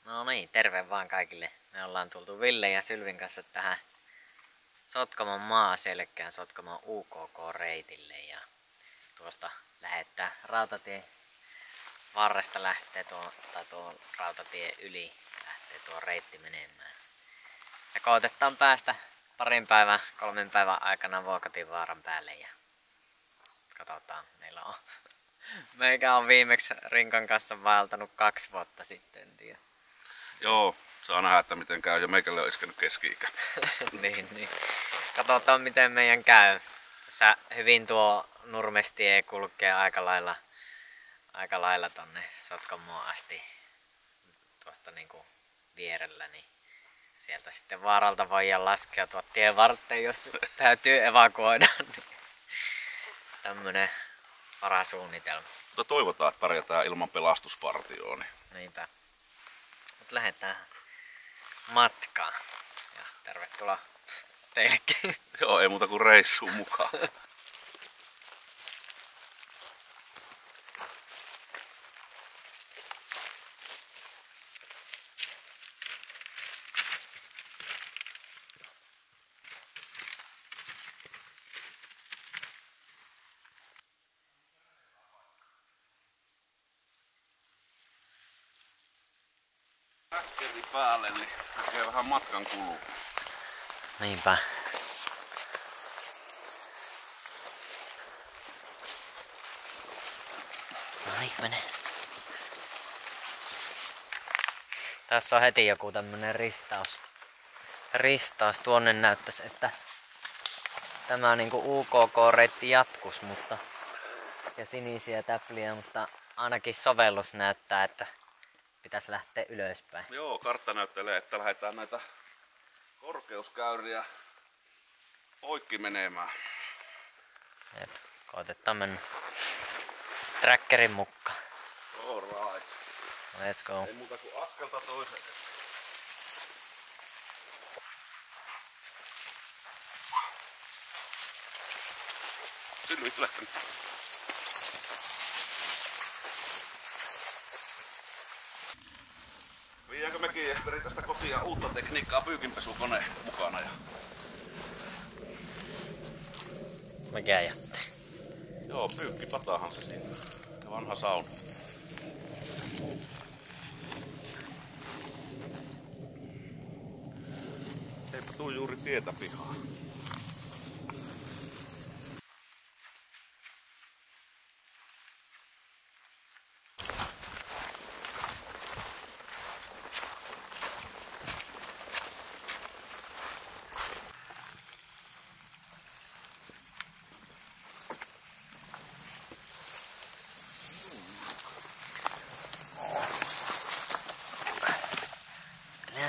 No niin, terve vaan kaikille. Me ollaan tultu Ville ja Sylvin kanssa tähän Sotkamon maaselkään Sotkamon UKK-reitille ja tuosta lähettää rautatie varresta lähtee tuon rautatien yli lähtee tuo reitti menemään. Ja koitetaan päästä 3 päivän aikana Vuokatinvaaran päälle ja katsotaan, meikä on viimeksi Rinkan kanssa vaeltanut 2 vuotta sitten, en tiedä. Joo, saa nähdä, että miten käy, ja meikälle on iskenyt keski-ikä. niin. Katsotaan miten meidän käy. Tässä hyvin tuo Nurmestie kulkee aika lailla tonne Sotkamoon asti tuosta niinku vierellä, niin sieltä sitten vaaralta voidaan laskeutua tien varteen, jos täytyy evakuoida. Niin tämmönen varasuunnitelma. Mutta toivotaan, että pärjätään ilman pelastuspartioa. Niin. Niinpä. Mut lähdetään matkaan. Ja tervetuloa teillekin. Joo, ei muuta kuin reissuun mukaan. Äkkerin päälle, niin näkee vähän matkan kulua. Niinpä. No niin, mene. Tässä on heti joku tämmönen ristaus. Tuonne näyttäisi, että tämä niinku UKK-reitti jatkus, mutta ja sinisiä täpliä, mutta ainakin sovellus näyttää, että pitäisi lähteä ylöspäin. Joo, kartta näyttelee, että lähdetään näitä korkeuskäyriä poikki menemään. Jep, koitetaan mennä trackerin mukaan. Alright. Let's go. Ei muuta kuin askelta toiseen. Sylvi lähtenyt. Viiäänkö mekin Esperi tästä kotia uutta tekniikkaa pyykinpesukone mukana? Mikä jättää? Joo, pyykkipatahan se siinä. Ja vanha sauna. Eipä tuu juuri tietä pihaa.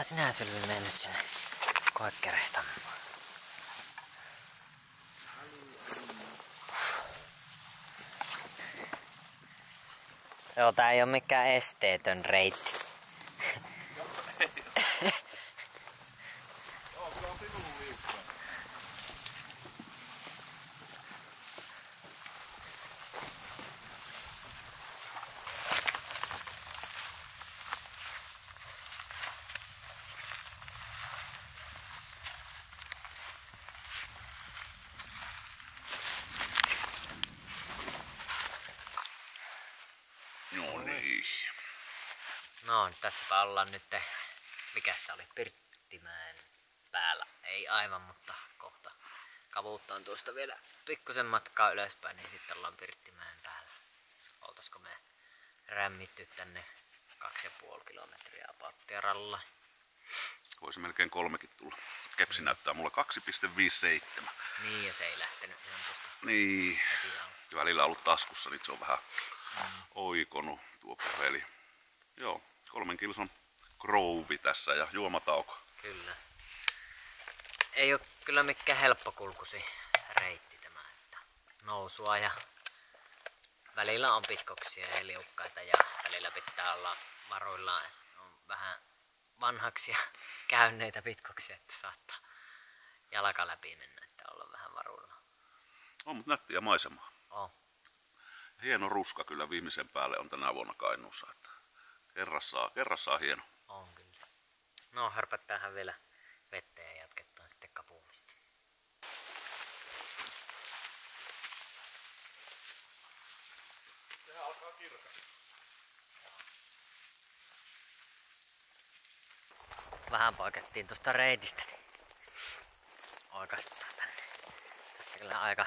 Sinä Sylvi mene nyt sinne koekerehtämään. Joo, tää ei oo mikään esteetön reitti. Joo, kyllä on sinun liikkua. No, tässäpä ollaan nyt, mikäs tää oli, Pirttimäen päällä. Ei aivan, mutta kohta kavuuttaan tuosta vielä pikkusen matkaa ylöspäin, niin sitten ollaan Pirttimäen päällä. Oltaisiko me rämmitty tänne 2,5 kilometriä Pattieralla. Voisi melkein 3 tulla. Kepsi näyttää mulla 2,57. Niin, ja se ei lähtenyt ihan tuosta. Niin. Välillä ollut taskussa, niin se on vähän oikonut tuo puheli. Joo, 3 kilson Groove tässä ja juomatauko. Kyllä. Ei oo kyllä mikään helppokulkusi reitti tämä, että nousua ja välillä on pitkoksia ja liukkaita ja välillä pitää olla varuillaan. On vähän vanhaksi ja käynneitä pitkoksia, että saattaa jalka läpi mennä, että olla vähän varuillaan. On, mutta nättiä maisemaa. On. Hieno ruska kyllä viimeisen päälle on tänä vuonna Kainuussa. Että kerrassaan hieno. On No hörpättäähän vielä vettä ja jatketaan sitten kapumista. Sehän alkaa kirkastua. Vähän poikettiin tuosta reitistä, niin oikeastaan tänne. Tässä kyllä aika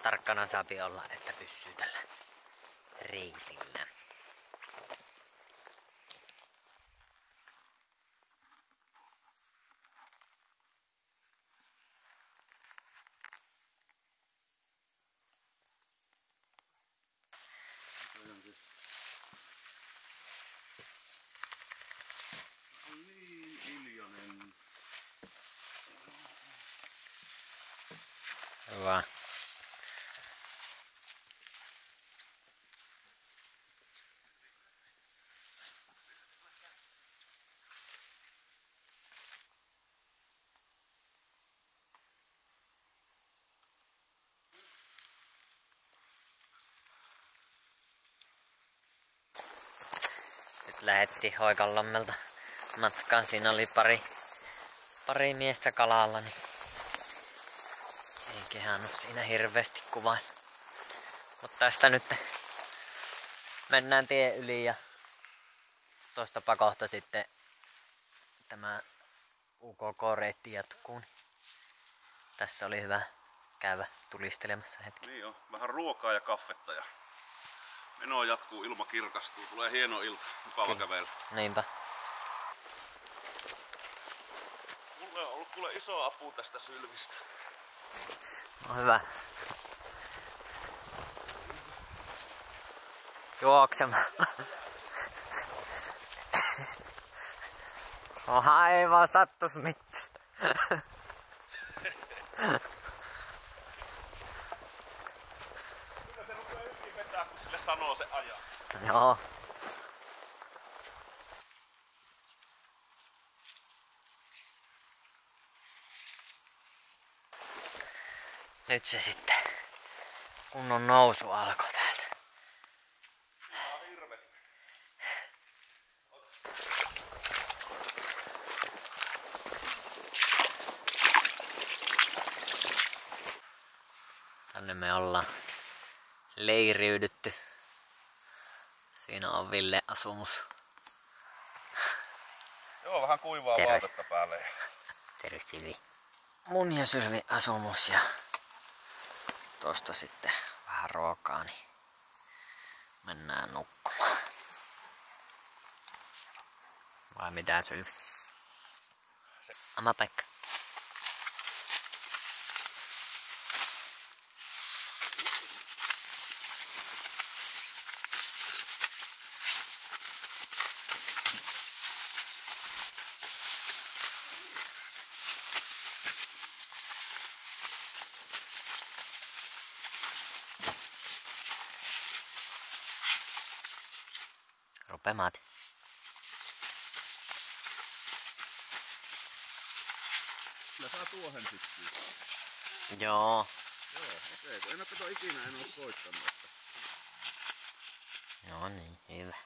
tarkkana saapi olla, että pysyy tällä reitillä. Niin hiljainen. Hyvä. Nyt lähettiin Hoikanlammelta matkaan. Siinä oli pari miestä kalalla, niin ei kehannut siinä hirveästi kuvailla. Mutta tästä nyt mennään tien yli ja tuosta pakosta sitten tämä UKK-reitti jatkuu. Niin tässä oli hyvä käydä tulistelemassa hetki. Niin on, vähän ruokaa ja kaffetta ja meno jatkuu, ilma kirkastuu, tulee hieno ilta, mukava kävellä. Niinpä. Mulle on ollut kuule iso apu tästä sylvistä. No hyvä. Juoksemaan. Oha, ei vaan sattus mitään. Kyllä se rupeaa yksin vetää, kun sille sanoo se ajaa. Joo. Nyt se sitten kunnon nousu alkoi täältä. Tänne me ollaan leiriydytty. Siinä on Ville asumus. Joo, vähän kuivaa vaatetta päälle. Terve Silvi. Mun ja Sylvi asumus ja tosta sitten vähän ruokaa, niin mennään nukkumaan. Vai mitä Sylvi? Oma paikka. Rupee maati. Kyllä saa tuohen syttyä. Joo. Joo, okei. Kun en oo ikinä en oo koittanut. Joo niin, hyvä.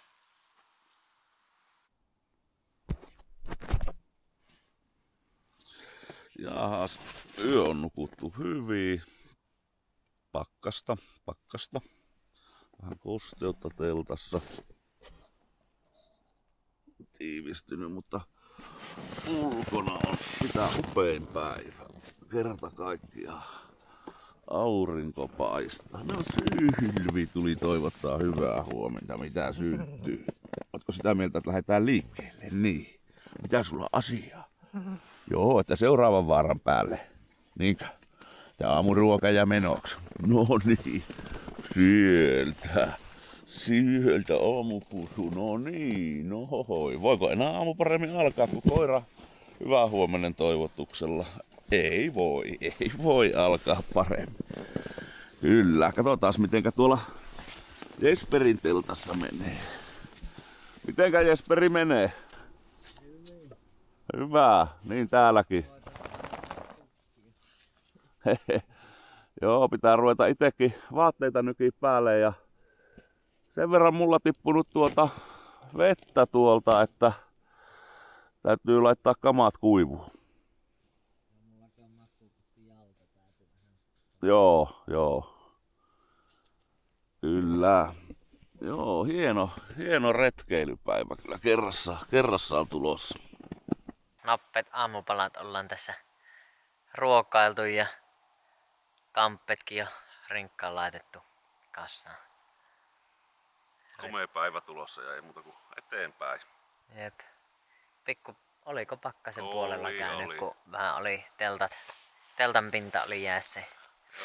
Jahas, yö on nukuttu hyvin. Pakkasta. Vähän kosteutta teltassa. Tiivistynyt, mutta ulkona on mitä upein päivä. Kerta kaikkiaan aurinko paistaa. No Sylvi tuli toivottaa hyvää huomenta. Mitä syntyy? Ootko sitä mieltä, että lähdetään liikkeelle? Niin. Mitä sulla asiaa? Joo, että seuraavan vaaran päälle. Niinkö? Ja aamuruoka ja menoksi. No niin. Sieltä aamupusu. No niin. No hohoi. Voiko enää aamu paremmin alkaa kuin koira hyvää huomenen toivotuksella? Ei voi alkaa paremmin. Kyllä. Katsotaan mitenkä tuolla Jesperin teltassa menee. Mitenkä Jesperi menee? Hyvä, niin täälläkin. Joo, pitää ruveta itekin vaatteita nykiä päälle ja sen verran mulla tippunut vettä tuolta, että Täytyy laittaa kamat kuivuun. Mullakin on makuupussi jalka, täytyy vähän. Joo. Kyllä. Joo, hieno retkeilypäivä kyllä kerrassaan tulossa. Noppet aamupalat ollaan tässä ruokailtu ja kamppetkin jo rinkkaan laitettu kassaan. Komea päivä tulossa ja ei muuta kuin eteenpäin. Jep. Oliko pakkasen puolella käynyt, kun vähän oli teltan pinta oli jäässä.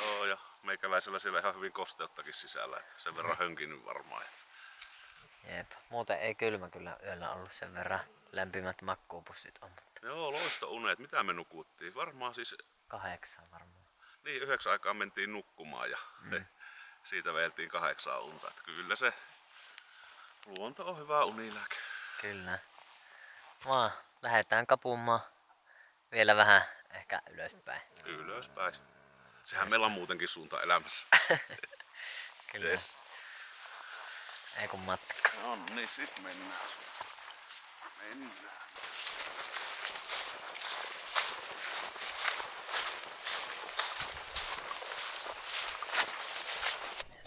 Joo, ja meikäläisellä siellä ihan hyvin kosteuttakin sisällä, että sen verran hönkinyt varmaan. Jep. Muuten ei kylmä kyllä yöllä ollut, sen verran lämpimät makkuupussit on. Mutta... Joo, loistounet. Mitä me nukuttiin? Varmaan siis... 8 varmaan. Niin, 9 aikaa mentiin nukkumaan ja siitä veeltiin 8 unta. Että kyllä se luonto on hyvä unilääke. Kyllä. Lähdetään kapumaan vielä vähän ehkä ylöspäin. Ylöspäin. Sehän meillä on muutenkin suunta elämässä. Kyllä. Yes. Ei kun matka. No niin, sit mennään.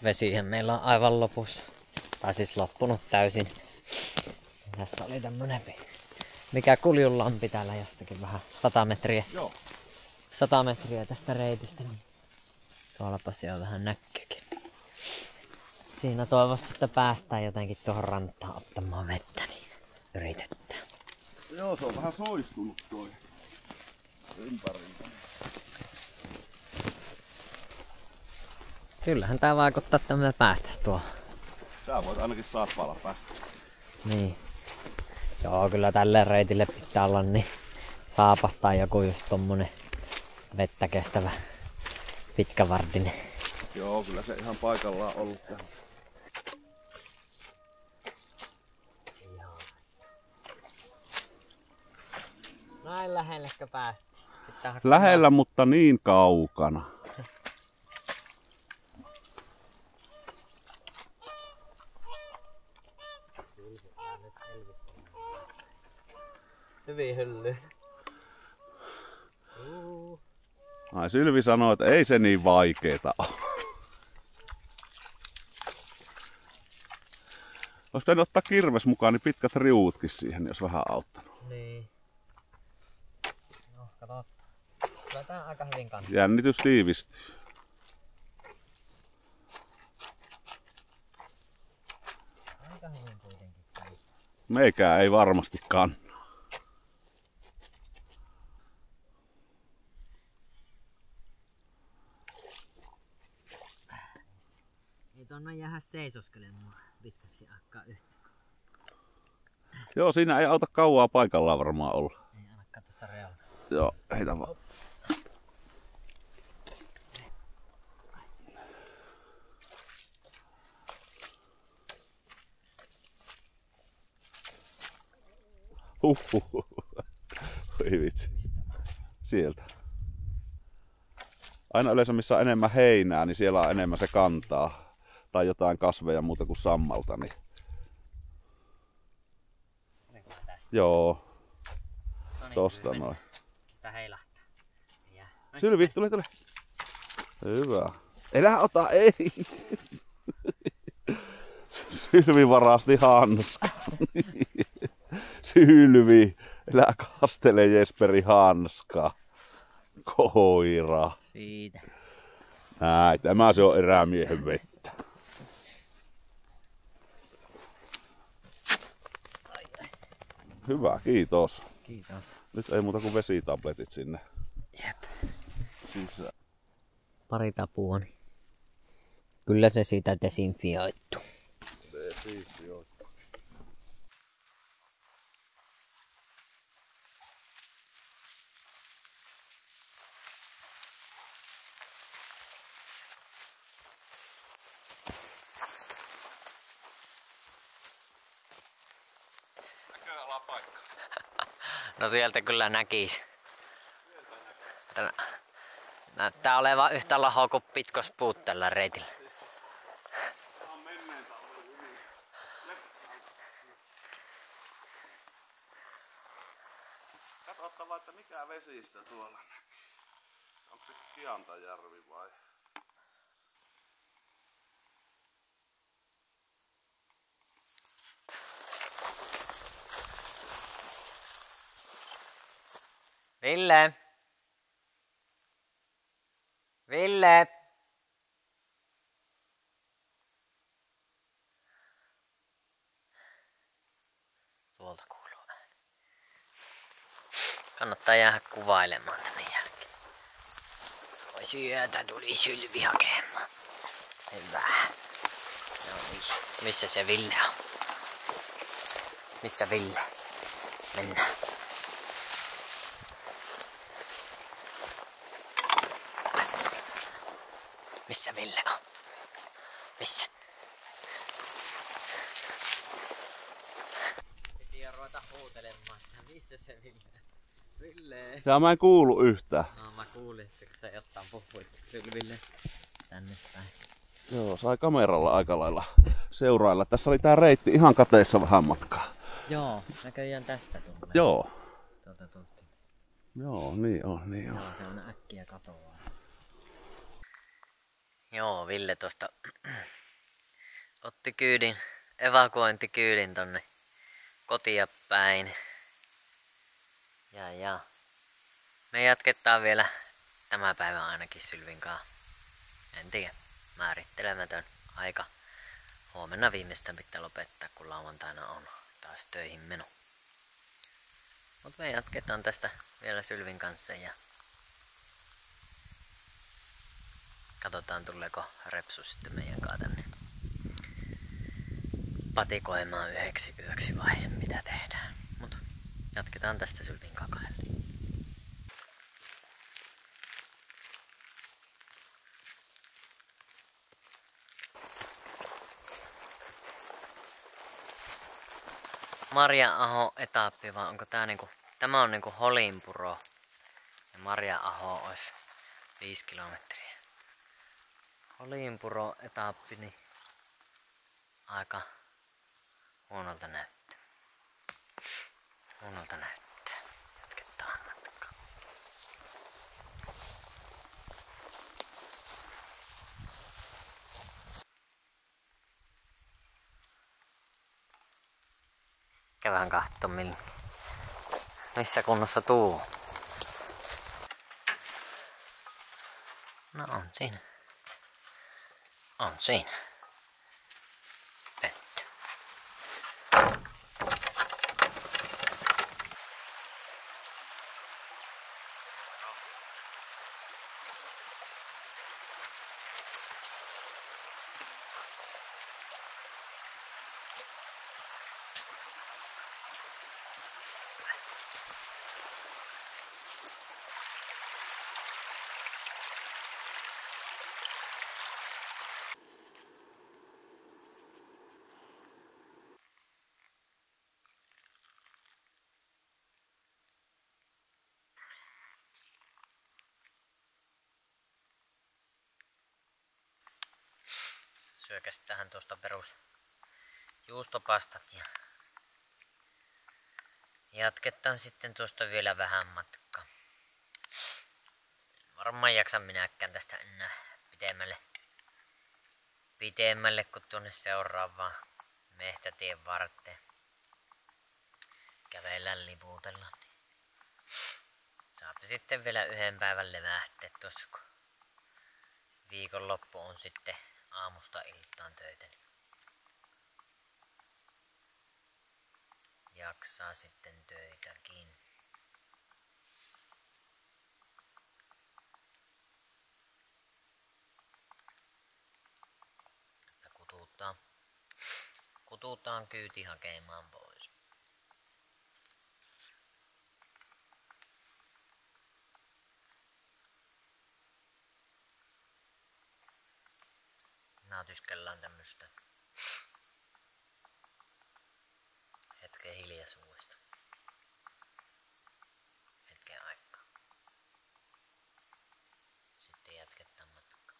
Vesihän meillä on aivan lopussa. Tai siis loppunut täysin. Tässä oli tämmönen mikä kuljulampi täällä jossakin vähän 100 metriä. Joo. 100 metriä tästä reitistä. Niin tuollapa se on vähän näkkykin. Siinä toivossa, että päästään jotenkin tuohon rantaan ottamaan vettä, niin yritetään. Joo, se on vähän soistunut toi ympäriltä. Kyllähän tää vaikuttaa, että me päästäis tuohon. Sä voit ainakin saappaalla päästä. Niin. Joo, kyllä tälle reitille pitää olla niin saapas tai joku just tommonen vettä kestävä pitkävardinen. Joo, kyllä se ihan paikallaan ollut tähän. Näin lähellekö päästiin? Lähellä, mutta niin kaukana. Hyvin hyllyt. Ai Sylvi sanoi, että ei se niin vaikeeta ole. Olisi pitänyt ottaa kirves mukaan, niin pitkät riuutkin siihen, jos vähän auttanut. Niin. No, kato. Kyllä tää aika hyvin kantaa. Jännitys tiivistyy. Aika hyvin kuitenkin käy. Meikää ei varmastikaan. Ei tuonne jäädä seisoskelemaan pitkäksi aikaa yhtä. Joo, siinä ei auta kauaa paikallaan varmaan olla. Ei ainakaan tuossa reunalla. Joo, heitä vaan. Oi vitsi. Sieltä. Aina yleensä missä on enemmän heinää, niin siellä on enemmän se kantaa. Tai jotain kasveja muuta kuin sammalta. Niin... Joo. Noniin, Tosta Sylvi, noin. tää heilahtaa. Sylvi, tule. Hyvä. Elä ota, ei. Sylvi varasti hanskan. Sylvi, elä kastele Jesperi hanskaa. Koira. Siitä. Näin, tämä se on erämiehen vettä. Hyvä, kiitos. Kiitos. Nyt ei muuta kuin vesitabletit sinne Jep. sisään. Pari tapua, niin kyllä se siitä desinfioittu. Desinfioittu. Alapaikka. No sieltä kyllä näkis. Näyttää olevan yhtä lahoa kuin pitkospuut tällä reitillä. Katsottava, että mikä vesistö tuolla näkyy. Onko se Kiantajärvi vai? Ville! Ville! Tuolta kuuluu ääni. Kannattaa jäädä kuvailemaan tänne jälkeen. Oi syötä tuli Sylvi hakemaan. Hyvä. No niin. Missä se Ville on? Missä Ville? Mennään. Missä Ville on? Missä? Piti ruveta huutelemaan. Missä se Ville? Ville! Ja mä en kuulu yhtään. No mä kuulin sitten, kun se ottaa puhuit Sylville tänne päin. Joo, sai kameralla aika lailla seurailla. Tässä oli tää reitti ihan kateessa vähän matkaa. Joo, näköjään tästä tulee. Joo. Tultiin. Joo, niin on, niin on. Joo, se on äkkiä katoaa. Joo, Ville tosta otti kyydin, evakuointikyydin tonne kotia päin. Ja. Me jatketaan vielä tämä päivä ainakin Sylvin kanssa. En tiedä, määrittelemätön aika. Huomenna viimeistään pitää lopettaa, kun lauantaina on taas töihin meno. Mut me jatketaan tästä vielä Sylvin kanssa ja katsotaan tuleeko Repsu sitten meidän kanssa tänne patikoimaan yhdeksi yöksi vai mitä tehdään. Mut jatketaan tästä Sylvin kanssa. Marja-Aho etappi, vai onko tää niinku, tämä on niinku Holinpuro ja Marja-Aho olisi 5 kilometriä. Holinpuro etappi, niin aika huonolta näyttää. Huonolta näyttää. Jatketaan matkaa. Käydään katsomaan, missä kunnossa tuu. No on siinä. On siinä. Vettä. Syökästään tuosta perus juustopastat ja jatketaan sitten tuosta vielä vähän matkaa. Varmaan jaksan minäkään tästä enää pitemmälle kuin tuonne seuraavaan mehtätien varteen. Kävellään liputella. Saapi sitten vielä yhden päivän levähtää tuossa, kun viikonloppu on sitten aamusta iltaan töitä. Jaksaa sitten töitäkin. Että kututaan kyyti hakemaan pois. Nautiskellaan tämmöstä hetken hiljaisuudesta. Hetken aikaa. Sitten jatketaan matkaa.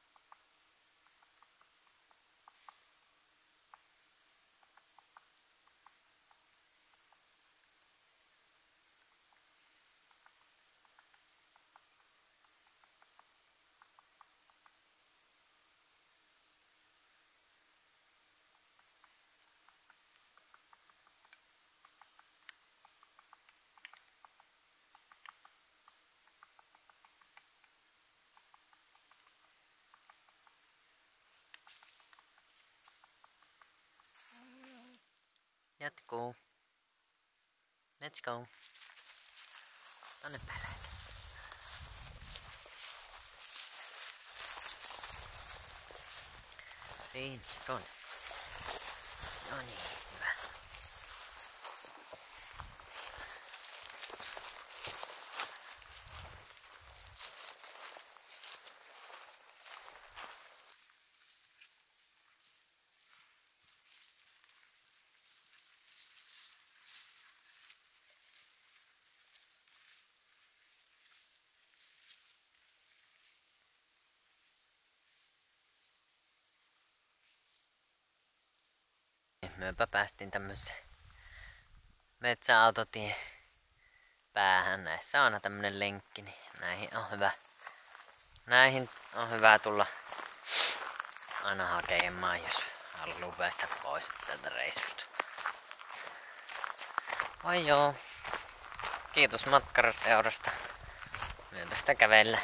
Jatkuu. Let's go. Tonne päälle. Siinä, tonne. No niin, hyvä. Mepä päästiin tämmöiseen metsäautotie päähän. Näissä on aina tämmönen lenkki, niin näihin on hyvä tulla aina hakemaan, jos haluaa päästä pois tältä reissusta. Oi joo. Kiitos matkaseurasta. Me tästä kävellä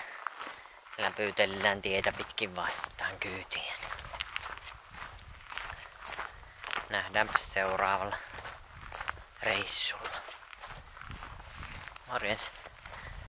läpytellään tietä pitkin vastaan kyytiin. Nähdäänpä seuraavalla reissulla. Morjens.